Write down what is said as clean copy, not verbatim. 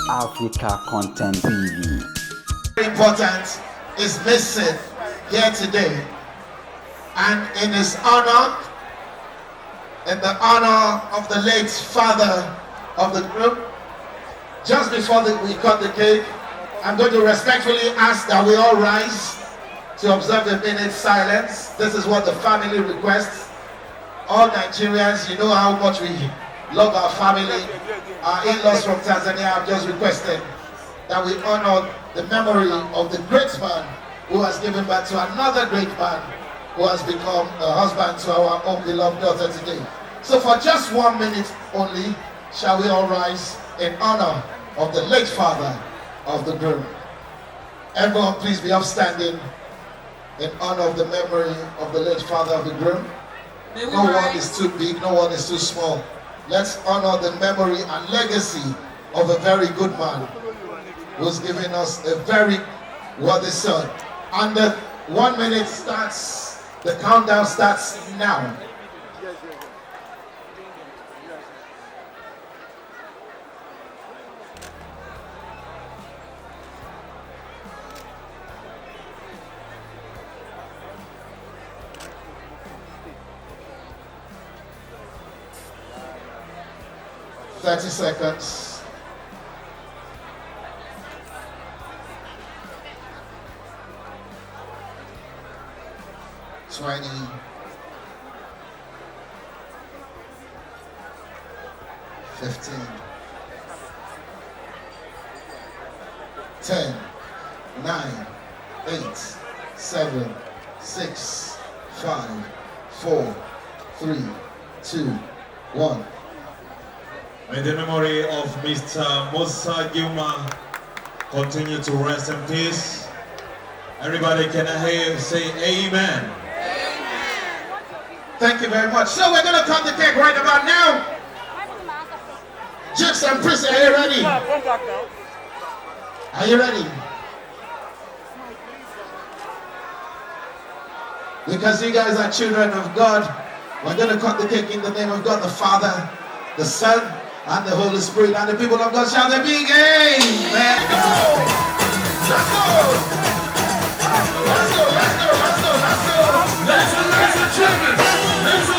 Africa Content TV. Very important is missing here today, and in his honor, in the honor of the late father of the group, just before we cut the cake, I'm going to respectfully ask that we all rise to observe a minute's silence. This is what the family requests. All Nigerians, you know how much we love our family. Our in-laws from Tanzania have just requested that we honor the memory of the great man who has given birth to another great man who has become a husband to our own beloved daughter today. So for just 1 minute only, shall we all rise in honor of the late father of the groom. Everyone please be upstanding in honor of the memory of the late father of the groom. No one is too big, no one is too small. Let's honor the memory and legacy of a very good man who's giving us a very worthy son. And the 1 minute starts, the countdown starts now. Thirty seconds. 20. 15. 10. 9. 8. 7. 6. 5. 4. 3. 2. 1. May the memory of Mr. Musa Juma continue to rest in peace. Everybody can I hear you say amen. Amen. Thank you very much. So we're going to cut the cake right about now. Jux and Pricilla, are you ready? Are you ready? Because you guys are children of God, we're going to cut the cake in the name of God the Father, the Son, and the Holy Spirit, and the people of God shout a big amen. Let's go! Let's go! Let's go! Let's go! Let's go! Let's go! Let's go! Let's go!